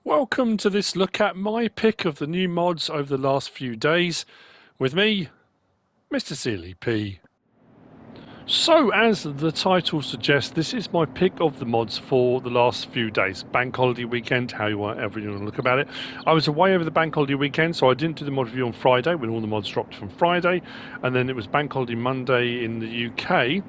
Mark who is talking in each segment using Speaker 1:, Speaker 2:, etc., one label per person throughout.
Speaker 1: Welcome to this look at my pick of the new mods over the last few days with me, MrSealyp. So, as the title suggests, this is my pick of the mods for the last few days. Bank holiday weekend, however you want to look about it. I was away over the bank holiday weekend, so I didn't do the mod review on Friday when all the mods dropped from Friday, and then it was bank holiday Monday in the UK,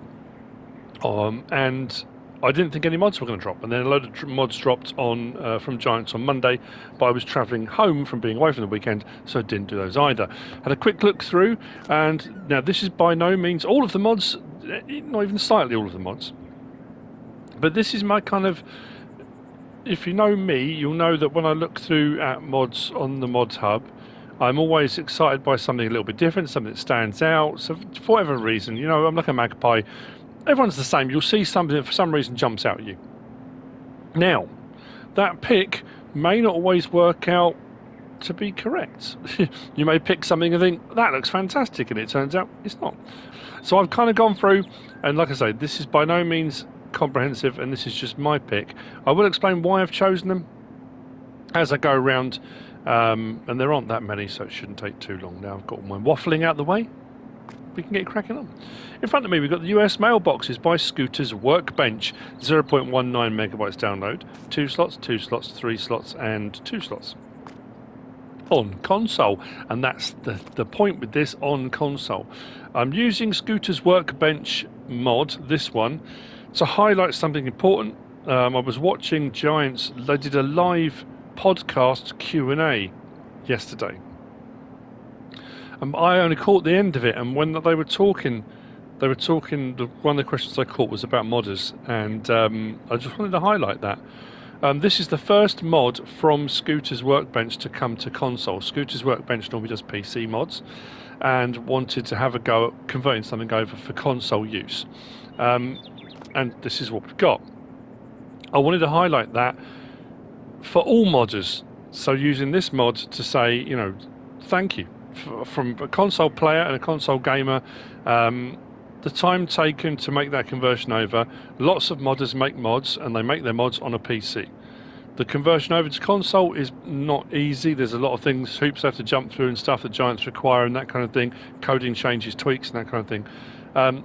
Speaker 1: and I didn't think any mods were going to drop, and then a load of mods dropped on from Giants on Monday, but I was travelling home from being away from the weekend, so I didn't do those either. Had a quick look through, and now this is by no means all of the mods, not even slightly all of the mods, but this is my kind of, if you know me, you'll know that when I look through at mods on the mods hub, I'm always excited by something a little bit different, something that stands out. So for whatever reason, you know, I'm like a magpie. Everyone's the same. You'll see something that for some reason jumps out at you. Now, that pick may not always work out to be correct. You may pick something and think, that looks fantastic, and it turns out it's not. So I've kind of gone through, and like I say, this is by no means comprehensive, and this is just my pick. I will explain why I've chosen them as I go around, and there aren't that many, so it shouldn't take too long. Now I've got my waffling out the way. We can get cracking on. In front of me, we've got the US Mailboxes by Scooter's Workbench, 0.19 megabytes download, 2 slots, 2 slots, 3 slots, and 2 slots. On console, and that's the point with this, on console. I'm using Scooter's Workbench mod, this one, to highlight something important. I was watching Giants, they did a live podcast Q&A yesterday. I only caught the end of it, and when they were talking, one of the questions I caught was about modders, and I just wanted to highlight that. This is the first mod from Scooter's Workbench to come to console. Scooter's Workbench normally does PC mods, and wanted to have a go at converting something over for console use. And this is what we've got. I wanted to highlight that for all modders, so using this mod to say, you know, thank you. From a console player and a console gamer, the time taken to make that conversion over. Lots of modders make mods, and they make their mods on a PC. The conversion over to console is not easy. There's a lot of things, hoops have to jump through and stuff that Giants require and that kind of thing, coding changes, tweaks and that kind of thing.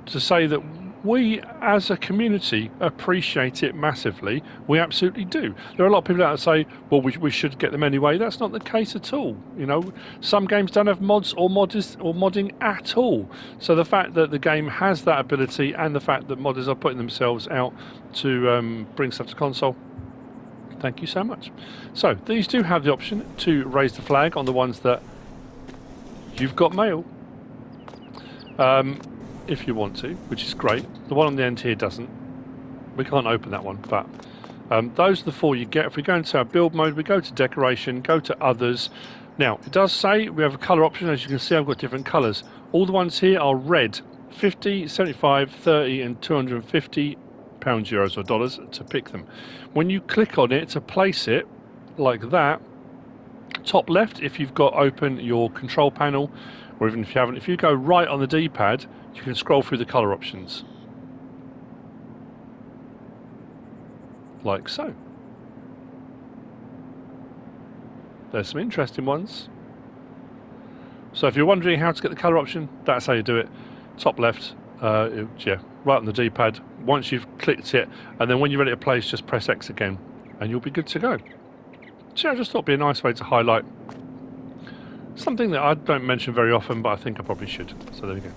Speaker 1: To say that we as a community appreciate it massively, we absolutely do. There are a lot of people out there say, well, we should get them anyway. That's not the case at all. You know, some games don't have mods or modding at all. So the fact that the game has that ability, and the fact that modders are putting themselves out to bring stuff to console, thank you so much. So these do have the option to raise the flag on the ones that you've got mail. If you want to, which is great. The one on the end here doesn't. We can't open that one, but those are the 4 you get. If we go into our build mode, we go to decoration, go to others. Now, it does say we have a colour option. As you can see, I've got different colours. All the ones here are red, 50, 75, 30 and 250 pounds, euros or dollars to pick them. When you click on it to place it like that, top left, if you've got open your control panel, or even if you haven't, if you go right on the D-pad, you can scroll through the colour options. Like so. There's some interesting ones. So if you're wondering how to get the colour option, that's how you do it. Top left, yeah, right on the D-pad. Once you've clicked it, and then when you're ready to place, just press X again, and you'll be good to go. So I just thought it'd be a nice way to highlight something that I don't mention very often, but I think I probably should. So there we go.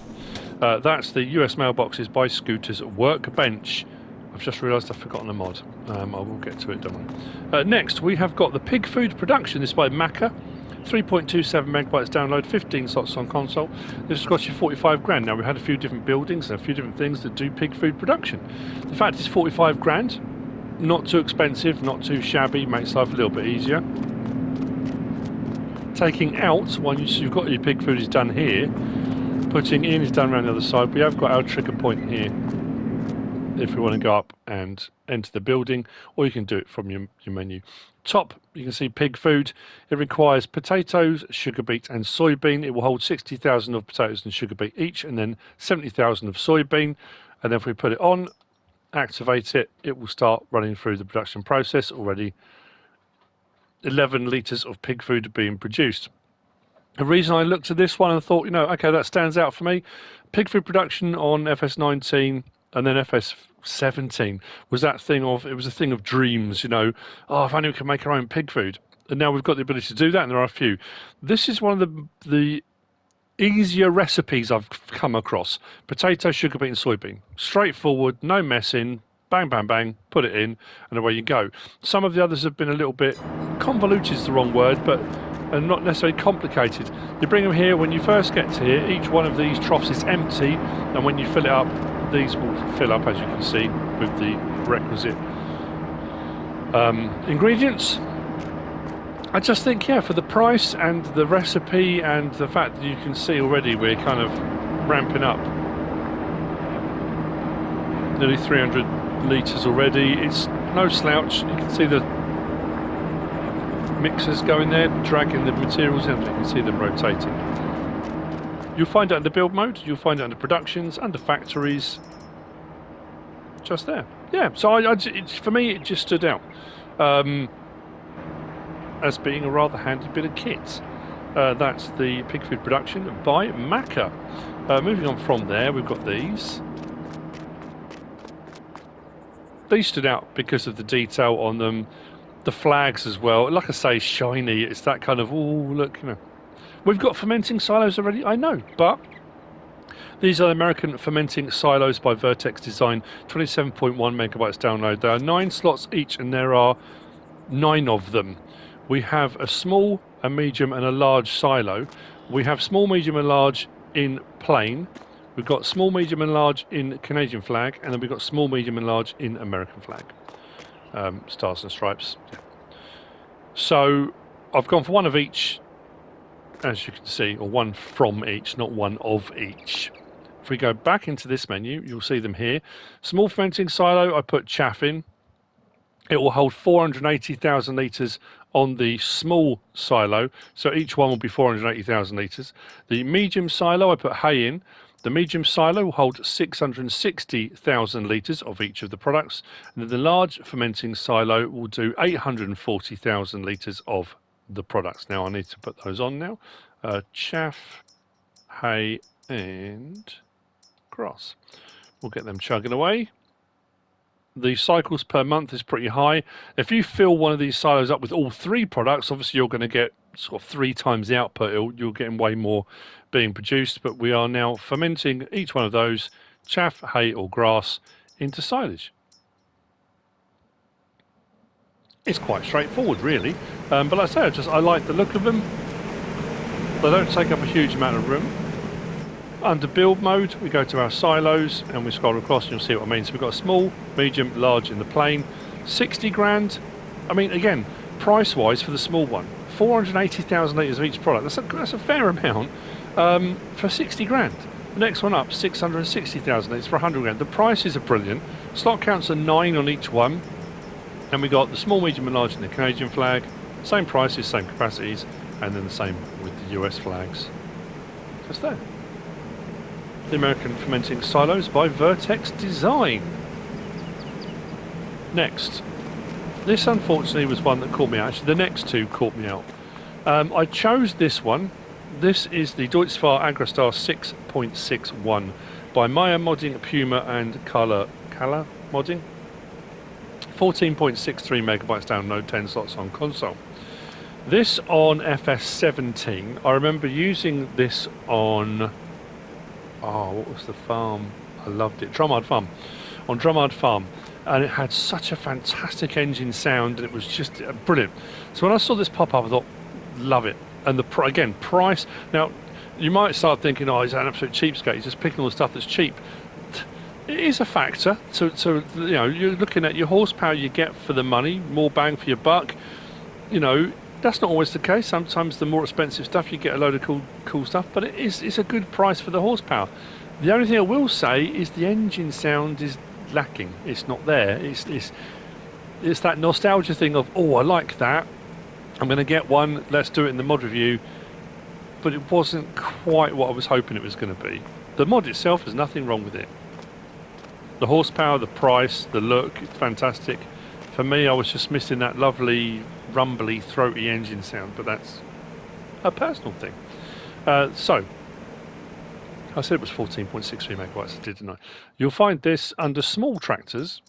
Speaker 1: That's the US Mailboxes by Scooter's Workbench. I've just realised I've forgotten a mod. I will get to it, don't worry. Next, we have got the Pig Food Production. This is by Maca. 3.27 megabytes download, 15 slots on console. This has cost you 45 grand. Now, we've had a few different buildings and a few different things that do pig food production. The fact it's 45 grand, not too expensive, not too shabby, makes life a little bit easier. Taking out, once you've got your pig food is done here, putting in is done around the other side. We have got our trigger point here if we want to go up and enter the building, or you can do it from your menu. Top, you can see pig food. It requires potatoes, sugar beet and soybean. It will hold 60,000 of potatoes and sugar beet each, and then 70,000 of soybean. And then if we put it on, activate it, it will start running through the production process already 11 litres of pig food are being produced. The reason I looked at this one and thought, you know, okay, that stands out for me. Pig food production on FS19 and then FS17 was that thing of, it was a thing of dreams, you know, oh, if only we could make our own pig food. And now we've got the ability to do that, and there are a few. This is one of the easier recipes I've come across. Potato, sugar beet and soybean. Straightforward, no messing, bang, bang, bang, put it in, and away you go. Some of the others have been a little bit, convoluted is the wrong word, but and not necessarily complicated. You bring them here, when you first get to here, each one of these troughs is empty, and when you fill it up, these will fill up, as you can see, with the requisite ingredients. I just think, yeah, for the price and the recipe and the fact that you can see already we're kind of ramping up. Nearly 300 litres already. It's no slouch. You can see the mixers going there, dragging the materials in. You can see them rotating. You'll find it under build mode. You'll find it under productions, under factories. Just there. Yeah, so for me, it just stood out. As being a rather handy bit of kit. That's the pig food production by Maca. Moving on from there, we've got these. These stood out because of the detail on them, the flags as well. Like I say, shiny. It's that kind of, oh, look, you know. We've got fermenting silos already, I know, but these are the American fermenting silos by VertexDezign, 27.1 megabytes download. There are 9 slots each, and there are 9 of them. We have a small, a medium and a large silo. We have small, medium and large in plain. We've got small, medium and large in Canadian flag, and then we've got small, medium and large in American flag. Stars and stripes. Yeah. So I've gone for one of each, as you can see, or one from each, not one of each. If we go back into this menu, you'll see them here. Small fermenting silo, I put chaff in. It will hold 480,000 litres on the small silo, so each one will be 480,000 litres. The medium silo, I put hay in. The medium silo will hold 660,000 litres of each of the products, and then the large fermenting silo will do 840,000 litres of the products. Now I need to put those on now. Chaff, hay and grass. We'll get them chugging away. The cycles per month is pretty high. If you fill one of these silos up with all 3 products, obviously you're going to get sort of 3 times the output. You're getting way more being produced, but we are now fermenting each one of those, chaff, hay or grass, into silage. It's quite straightforward, really. But like I say, I like the look of them. They don't take up a huge amount of room. Under build mode, we go to our silos and we scroll across and you'll see what I mean. So we've got a small, medium, large in the plain. 60 grand. I mean, again, price-wise for the small one, 480,000 litres of each product. That's a fair amount for 60 grand. The next one up, 660,000 litres for 100 grand. The prices are brilliant. Slot counts are 9 on each one. And we got the small, medium and large in the Canadian flag. Same prices, same capacities, and then the same with the US flags. Just there. The American fermenting silos by VertexDezign. Next, this unfortunately was one that caught me out. Actually, the next 2 caught me out. I chose this one. This is the Deutz-Fahr Agritstar 6.61 by Meyer modding, Puma and Kalle modding. 14.63 megabytes download, 10 slots on console. This on FS17. I remember using this on, what was the farm? I loved it. Brochard Farm. On Brochard Farm. And it had such a fantastic engine sound, and it was just brilliant. So when I saw this pop up, I thought, love it. And again, price. Now, you might start thinking, oh, he's an absolute cheapskate. He's just picking all the stuff that's cheap. It is a factor. So you know, you're looking at your horsepower you get for the money, more bang for your buck. You know, that's not always the case. Sometimes the more expensive stuff, you get a load of cool stuff, but it's a good price for the horsepower. The only thing I will say is the engine sound is lacking. It's not there. It's that nostalgia thing of, oh, I like that. I'm going to get one. Let's do it in the mod review. But it wasn't quite what I was hoping it was going to be. The mod itself, there's nothing wrong with it. The horsepower, the price, the look, it's fantastic. For me, I was just missing that lovely rumbly, throaty engine sound, but that's a personal thing. So, I said it was 14.63 megawatts, I didn't I? You'll find this under small tractors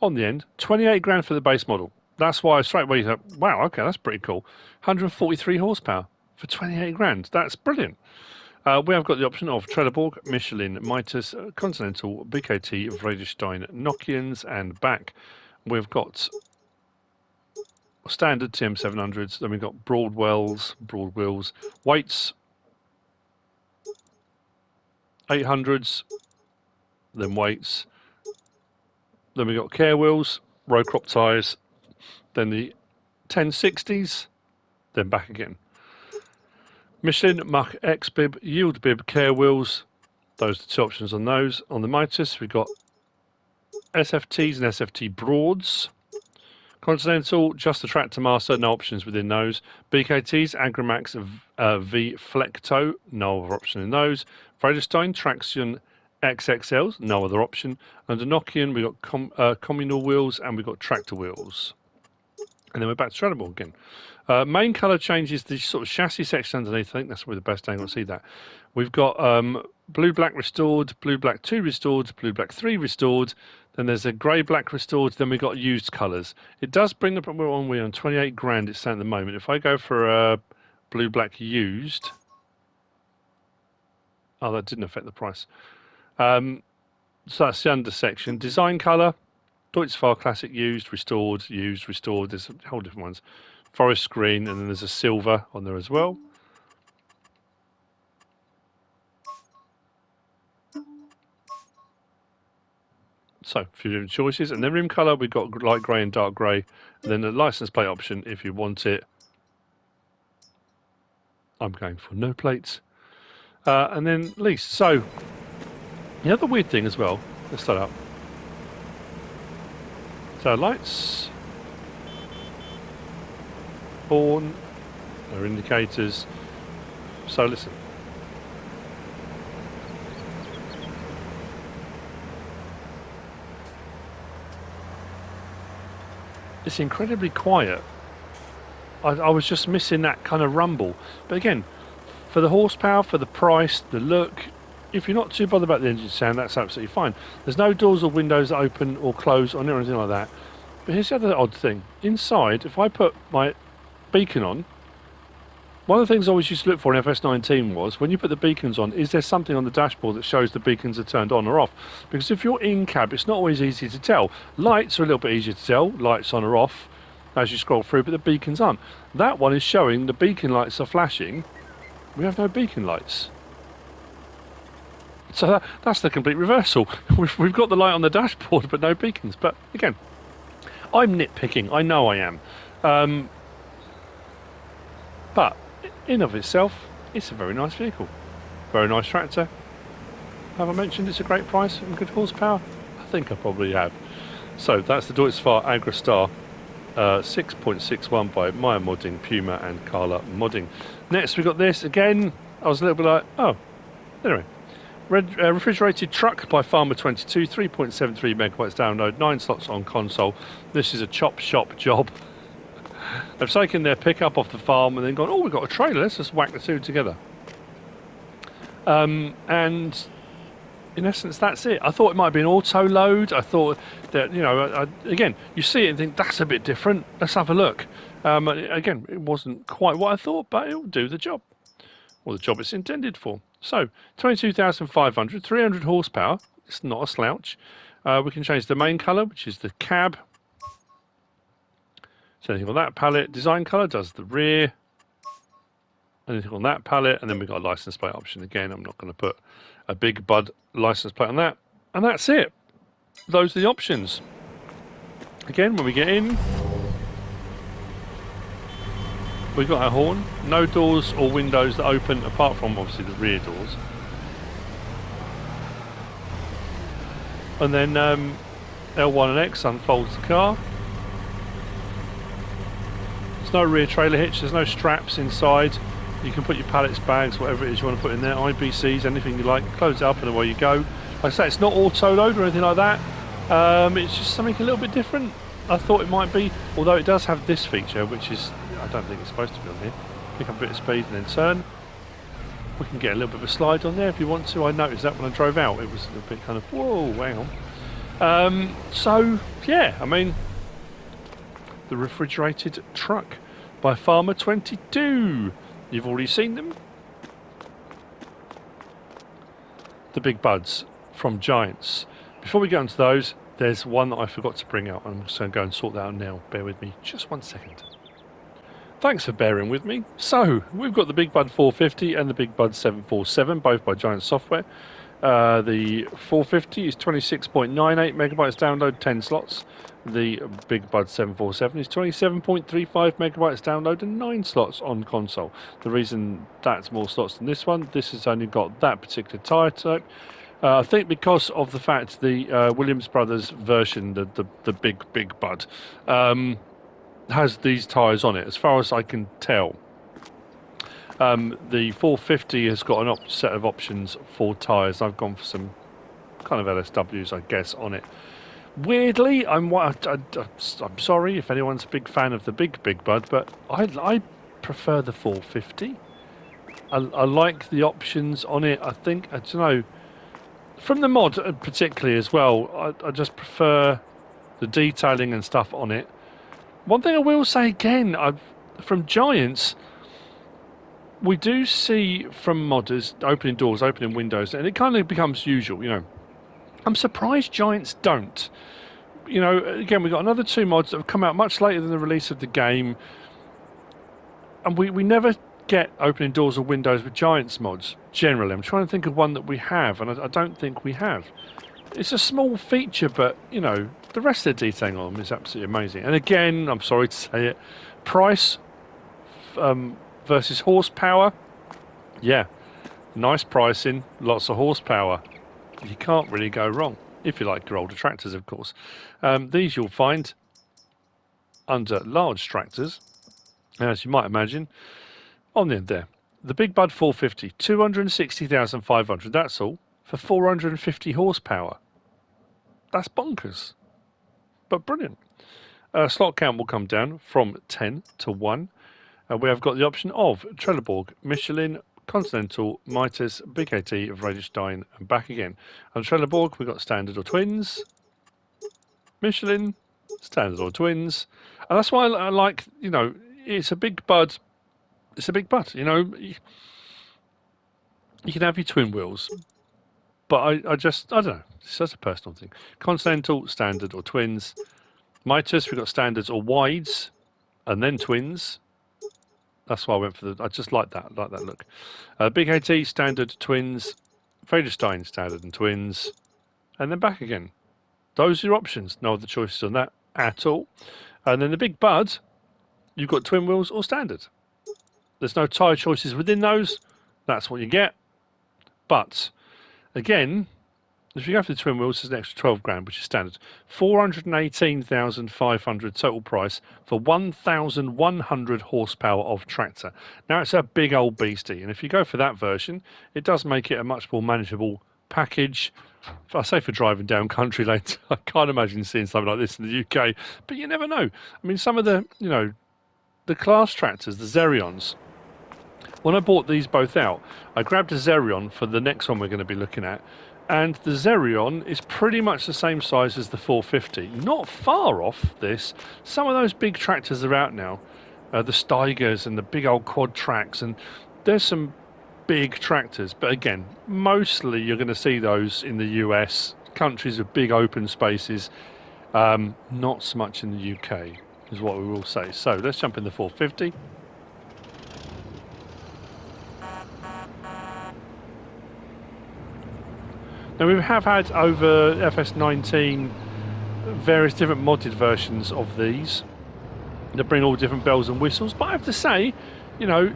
Speaker 1: on the end, 28 grand for the base model. That's why straight away you thought, wow, okay, that's pretty cool. 143 horsepower for 28 grand. That's brilliant. We have got the option of Trelleborg, Michelin, Mitas, Continental, BKT, Vredestein, Nokians, and back. We've got standard TM700s, then we've got broad wheels, weights, 800s, then weights, then we've got care wheels, row crop tyres, then the 1060s, then back again. Michelin, Mach X bib, yield bib, care wheels, those are the two options on those. On the Mitas, we've got SFTs and SFT broads. Continental, just the tractor master, no options within those. BKTs, Agromax V Flecto, no other option in those. Vredestein, Traction XXLs, no other option. Under Nokian, we've got communal wheels and we've got tractor wheels. And then we're back to Trelleborg again. Main colour changes the sort of chassis section underneath. I think that's probably the best angle to see that. We've got blue black restored, blue black 2 restored, blue black 3 restored. Then there's a grey black restored. Then we've got used colours. It does bring the we're on 28 grand. It's at the moment. If I go for a blue black used, oh, that didn't affect the price. So that's the under section. Design colour. Deutz-Fahr Classic used, restored. There's a whole different ones. Forest green, and then there's a silver on there as well. So, a few different choices. And then rim colour, we've got light grey and dark grey. And then the license plate option, if you want it. I'm going for no plates. And then lease. So, the other weird thing as well, let's start up. So, lights. Horn. Our indicators. So, listen. It's incredibly quiet. I was just missing that kind of rumble. But again, for the horsepower, for the price, the look, if you're not too bothered about the engine sound, that's absolutely fine. There's no doors or windows that open or close on it or anything like that. But here's the other odd thing. Inside, if I put my beacon on, one of the things I always used to look for in FS19 was, when you put the beacons on, is there something on the dashboard that shows the beacons are turned on or off? Because if you're in cab, it's not always easy to tell. Lights are a little bit easier to tell, lights on or off, as you scroll through, but the beacons aren't. That one is showing the beacon lights are flashing. We have no beacon lights. So that's the complete reversal. We've got the light on the dashboard, but no beacons. But again, I'm nitpicking. I know I am. But in of itself, it's a very nice vehicle. Very nice tractor. Have I mentioned it's a great price and good horsepower? I think I probably have. So that's the Deutz-Fahr Agritstar 6.61 by Meyer Modding, Puma and Kalle Modding. Next we got this. Again, I was a little bit like, oh, anyway. Refrigerated truck by Farmer22, 3.73 megawatts download, 9 slots on console. This is a chop shop job. They've taken their pickup off the farm and then gone, oh, we've got a trailer, let's just whack the two together. And in essence, that's it. I thought it might be an auto load. I thought that, you know, again, you see it and think, that's a bit different. Let's have a look. Again, it wasn't quite what I thought, but it'll do the job. Well, the job it's intended for. So, 22,500, 300 horsepower. It's not a slouch. We can change the main colour, which is the cab. So anything on that palette. Design colour does the rear. Anything on that palette. And then we've got a license plate option. Again, I'm not going to put a BigBud license plate on that. And that's it. Those are the options. Again, when we get in, we've got our horn. No doors or windows that open, apart from obviously the rear doors. And then L1 and X unfolds the car. There's no rear trailer hitch, there's no straps inside. You can put your pallets, bags, whatever it is you want to put in there, IBCs, anything you like, close it up and away you go. Like I say, it's not auto load or anything like that. It's just something a little bit different. I thought it might be, although it does have this feature, which is, I don't think it's supposed to be on here. Pick up a bit of speed and then turn. We can get a little bit of a slide on there if you want to. I noticed that when I drove out, it was a bit kind of, whoa, hang on. So, yeah, I mean, the refrigerated truck by Farmer22. You've already seen them. The BigBuds from Giants. Before we get onto those, there's one that I forgot to bring out. I'm just going to go and sort that out now. Bear with me just 1 second. Thanks for bearing with me. So, we've got the BigBud 450 and the BigBud 747, both by Giant Software. The 450 is 26.98 megabytes download, 10 slots. The BigBud 747 is 27.35 megabytes download and 9 slots on console. The reason that's more slots than this has only got that particular tyre type. I think because of the fact the Williams Brothers version, the Big Bud, has these tyres on it, as far as I can tell. The 450 has got an set of options for tyres. I've gone for some kind of LSWs, I guess, on it. Weirdly, I'm sorry if anyone's a big fan of the Big Bud, but I prefer the 450. I like the options on it. I think, I don't know, from the mod particularly as well, I just prefer the detailing and stuff on it. One thing I will say again, from Giants, we do see from modders opening doors, opening windows, and it kind of becomes usual, you know. I'm surprised Giants don't. You know, again, we've got another 2 mods that have come out much later than the release of the game, and we never get opening doors or windows with Giants mods, generally. I'm trying to think of one that we have, and I don't think we have. It's a small feature, but, you know, the rest of the detailing on them is absolutely amazing. And again, I'm sorry to say it, price versus horsepower, yeah, nice pricing, lots of horsepower. You can't really go wrong, if you like your older tractors, of course. These you'll find under large tractors, as you might imagine, on the end there. The BigBud 450, 260,500, that's all, for 450 horsepower. That's bonkers, but brilliant. Slot count will come down from 10 to 1. We have got the option of Trelleborg, Michelin, Continental, Mitas, BKT, VertexDezign, and back again. On Trelleborg, we've got standard or twins, Michelin, standard or twins, and that's why I like, you know, it's a BigBud. It's a BigBud, you know. You can have your twin wheels, but I don't know. It's just a personal thing. Continental, standard or twins. Mitas, we've got standards or wides, and then twins. That's why I went for I just like that look. Big AT, standard, twins, VertexDezign, standard and twins, and then back again. Those are your options. No other choices on that at all. And then the BigBud, you've got twin wheels or standard. There's no tyre choices within those. That's what you get. But again, if you go for the twin wheels, there's an extra 12 grand, which is standard. 418,500 total price for 1,100 horsepower of tractor. Now, it's a big old beastie, and if you go for that version, it does make it a much more manageable package. I say for driving down country lanes, I can't imagine seeing something like this in the UK, but you never know. I mean, some of the, you know, the class tractors, the Xerions, when I bought these both out, I grabbed a Xerion for the next one we're going to be looking at, and the Xerion is pretty much the same size as the 450. Not far off this. Some of those big tractors are out now, the Steigers and the big old quad tracks, and there's some big tractors. But again, mostly you're going to see those in the US, countries with big open spaces. Not so much in the UK, is what we will say. So let's jump in the 450. Now, we have had over FS19 various different modded versions of these that bring all different bells and whistles, but I have to say, you know,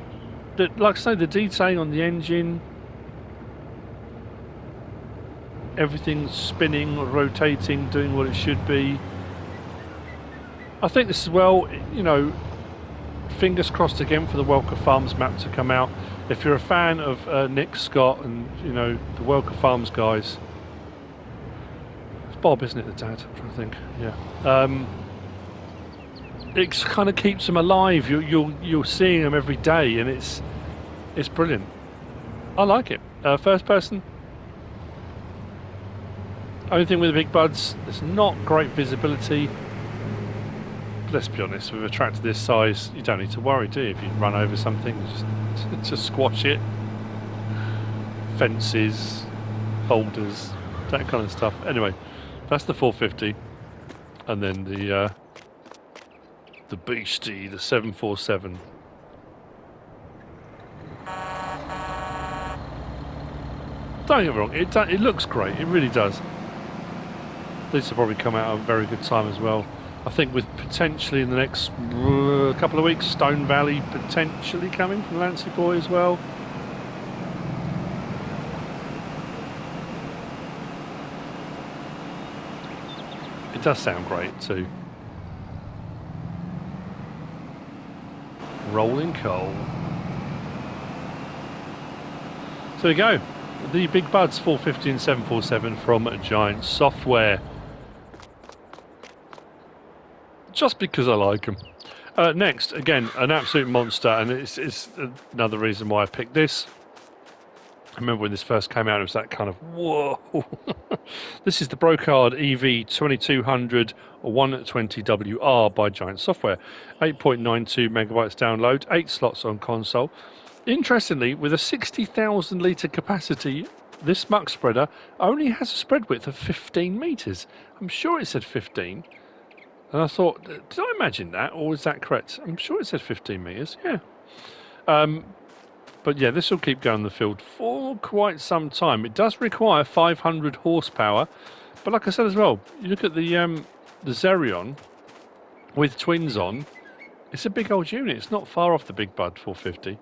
Speaker 1: that, like I say, the detailing on the engine, everything's spinning, rotating, doing what it should be. I think this as well, you know, fingers crossed again for the Welker Farms map to come out. If you're a fan of Nick Scott and, you know, the Welker Farms guys, it's Bob, isn't it, the dad? I'm trying to think. Yeah. it kind of keeps them alive. You're seeing them every day, and it's brilliant. I like it. First person. Only thing with the BigBuds, there's not great visibility. But let's be honest, with a tractor this size, you don't need to worry, do you? If you run over something, just squash it. Fences, boulders, that kind of stuff. Anyway, that's the 450, and then the beastie, the 747. Don't get me wrong, it looks great. It really does. This will probably come out at a very good time as well. I think with potentially in the next couple of weeks, Stone Valley potentially coming from Lancy Boy as well. It does sound great too. Rolling coal. So there you go. The BigBuds 450 and 747 from Giant Software. Just because I like them. Next, again, an absolute monster, and it's another reason why I picked this. I remember when this first came out, it was that kind of, whoa. This is the Brochard EV2200 120WR by Giant Software. 8.92 megabytes download, 8 slots on console. Interestingly, with a 60,000 litre capacity, this muck spreader only has a spread width of 15 metres. I'm sure it said 15. And I thought, did I imagine that, or is that correct? I'm sure it said 15 metres, yeah. But yeah, this will keep going in the field for quite some time. It does require 500 horsepower, but like I said as well, you look at the Xerion with twins on, it's a big old unit. It's not far off the BigBud 450.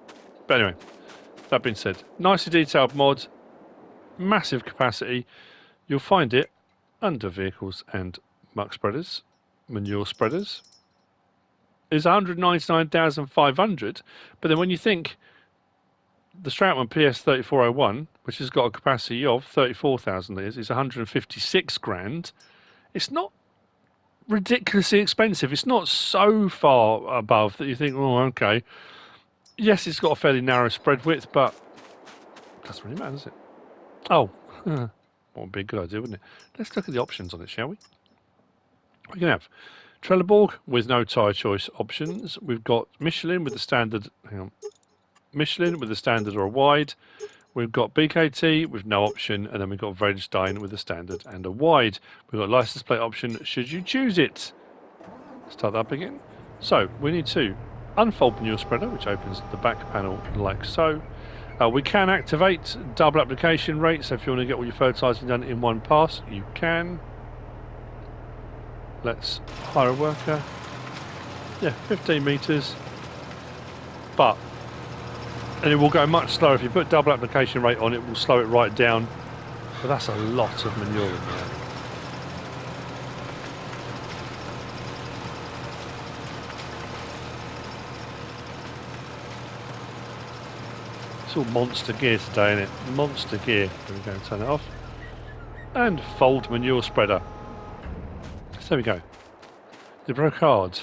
Speaker 1: But anyway, that being said, nicely detailed mod, massive capacity. You'll find it under vehicles and muck spreaders. Manure spreaders is 199,500, but then when you think the Stratman PS3401, which has got a capacity of 34,000 litres, is 156 grand. It's not ridiculously expensive. It's not so far above that you think, oh, okay. Yes, it's got a fairly narrow spread width, but it doesn't really matter, does it? Oh, what would be a good idea, wouldn't it? Let's look at the options on it, shall we? We can have Trelleborg with no tyre choice options. We've got Michelin with the standard, Michelin with a standard or a wide. We've got BKT with no option, and then we've got VertexDezign with a standard and a wide. We've got license plate option should you choose it. Start that up again. So we need to unfold manure spreader, which opens the back panel like so. We can activate double application rate, so if you want to get all your fertilising done in one pass, you can. Let's hire a worker. Yeah, 15 metres. But and it will go much slower. If you put double application rate on, it will slow it right down. But that's a lot of manure in there. It's all monster gear today, isn't it? Monster gear. There we go, turn it off. And fold manure spreader. So there we go. The Brochard.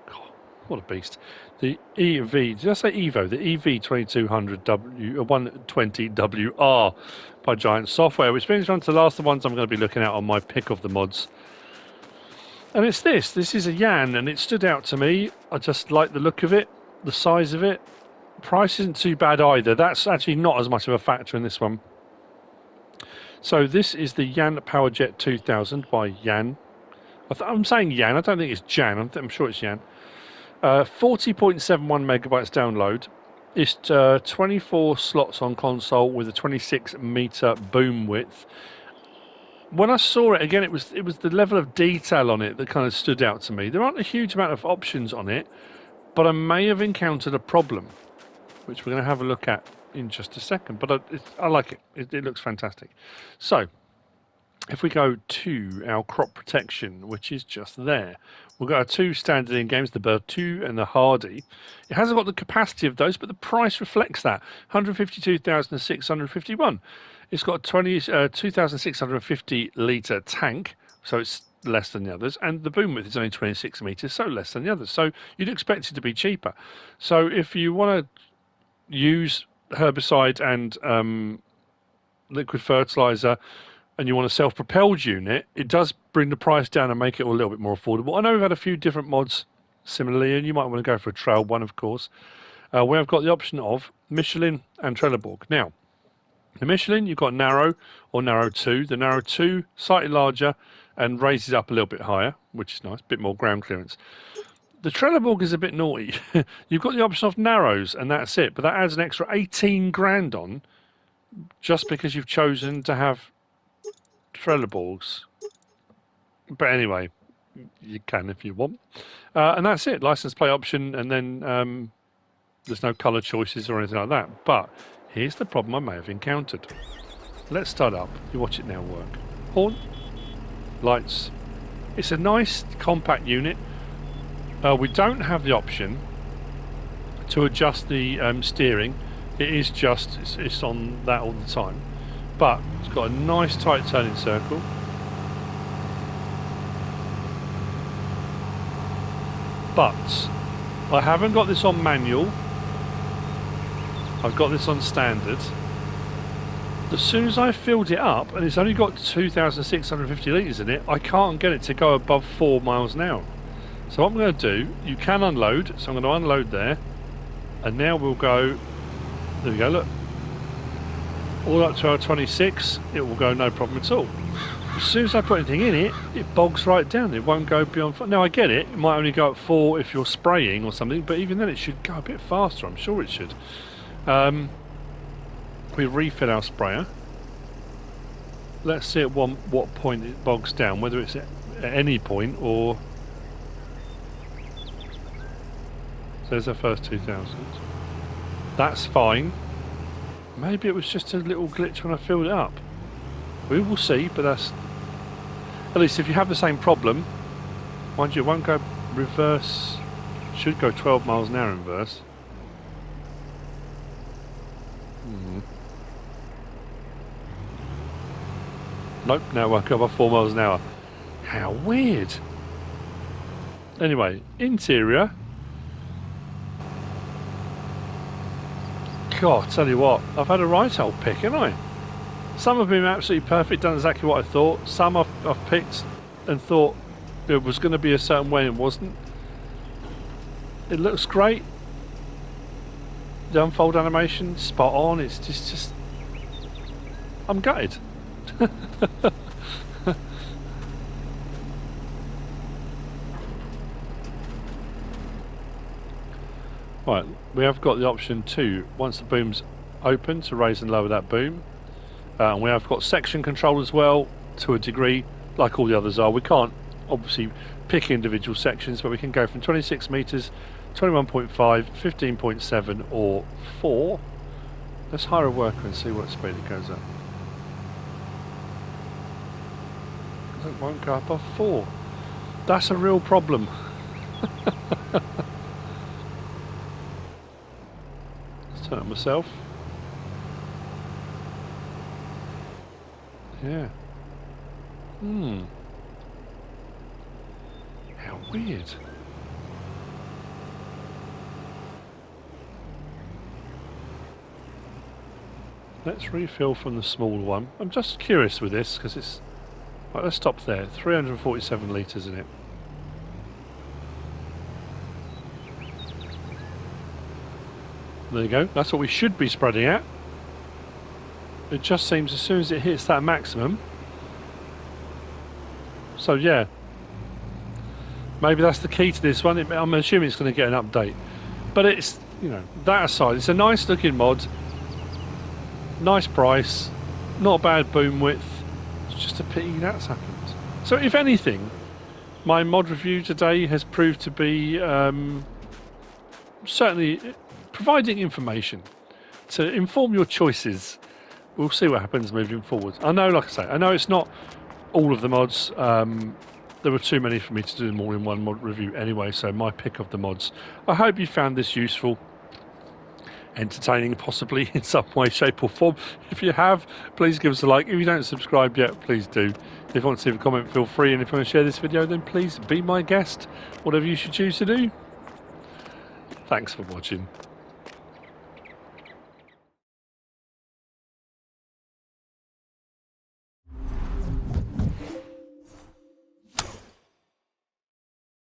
Speaker 1: God, what a beast. The EV, did I say Evo? The EV2200 120WR by Giant Software, which brings me on to the last of the ones I'm going to be looking at on my pick of the mods. And it's this. This is a Yan, and it stood out to me. I just like the look of it, the size of it. Price isn't too bad either. That's actually not as much of a factor in this one. So this is the Yan PowerJet 2000 by Yan. I'm saying Yan. I don't think it's Jan. I'm sure it's Yan. 40.71 megabytes download. It's 24 slots on console with a 26 meter boom width. When I saw it again, it was the level of detail on it that kind of stood out to me. There aren't a huge amount of options on it, but I may have encountered a problem, which we're going to have a look at in just a second. But I like it. It looks fantastic. So if we go to our crop protection, which is just there, we've got our two standard in games, the Bertu and the Hardy. It hasn't got the capacity of those, but the price reflects that. 152,651. It's got a 2,650 litre tank, so it's less than the others, and the boom width is only 26 meters, so less than the others. So you'd expect it to be cheaper. So if you want to use herbicide and liquid fertilizer, and you want a self-propelled unit, it does bring the price down and make it a little bit more affordable. I know we've had a few different mods similarly, and you might want to go for a trail one, of course, where I've got the option of Michelin and Trelleborg. Now, the Michelin, you've got narrow or narrow 2. The narrow 2, slightly larger and raises up a little bit higher, which is nice, a bit more ground clearance. The Trelleborg is a bit naughty. You've got the option of narrows, and that's it, but that adds an extra 18 grand on just because you've chosen to have Trelleborgs. But anyway, you can if you want. And that's it, license plate option, and then there's no colour choices or anything like that. But here's the problem I may have encountered. Let's start up. You watch it now work. Horn, lights. It's a nice compact unit. We don't have the option to adjust the steering. It is just, it's on that all the time. But it's got a nice tight turning circle. But I haven't got this on manual. I've got this on standard. As soon as I filled it up, and it's only got 2,650 litres in it, I can't get it to go above 4 miles an hour. So what I'm going to do, you can unload, so I'm going to unload there, and now we'll go, there we go, look, all up to our 26, it will go no problem at all. As soon as I put anything in it, it bogs right down, it won't go beyond 4. Now I get it, it might only go at 4 if you're spraying or something, but even then it should go a bit faster, I'm sure it should. We refill our sprayer. Let's see at what point it bogs down, whether it's at any point or... So there's our first 2,000. That's fine. Maybe it was just a little glitch when I filled it up. We will see, but that's... At least if you have the same problem, mind you, it won't go reverse. Should go 12 miles an hour in reverse. Nope, now it won't go above 4 miles an hour. How weird. Anyway, interior. God, tell you what, I've had a right old pick, haven't I? Some have been absolutely perfect, done exactly what I thought. Some I've picked and thought it was going to be a certain way and it wasn't. It looks great. The unfold animation, spot on. It's just I'm gutted. Right, we have got the option to, once the boom's open, to raise and lower that boom. And we have got section control as well, to a degree, like all the others are. We can't obviously pick individual sections, but we can go from 26 metres, 21.5, 15.7 or 4. Let's hire a worker and see what speed it goes up. It won't go above 4. That's a real problem. Let's turn it myself. Yeah. How weird. Let's refill from the small one. I'm just curious with this because it's... Right, let's stop there. 347 litres in it. There you go. That's what we should be spreading at. It just seems as soon as it hits that maximum. So yeah. Maybe that's the key to this one. I'm assuming it's going to get an update. But it's, you know, that aside, it's a nice looking mod. Nice price. Not a bad boom width. It's just a pity that's happened. So if anything, my mod review today has proved to be certainly providing information to inform your choices. We'll see what happens moving forward. I know, like I say, I know it's not all of the mods. There were too many for me to do them all in one mod review anyway, so my pick of the mods. I hope you found this useful, entertaining possibly in some way, shape or form. If you have, please give us a like. If you don't subscribe yet, please do. If you want to leave a comment, feel free, and if you want to share this video, then please be my guest, whatever you should choose to do. Thanks for watching.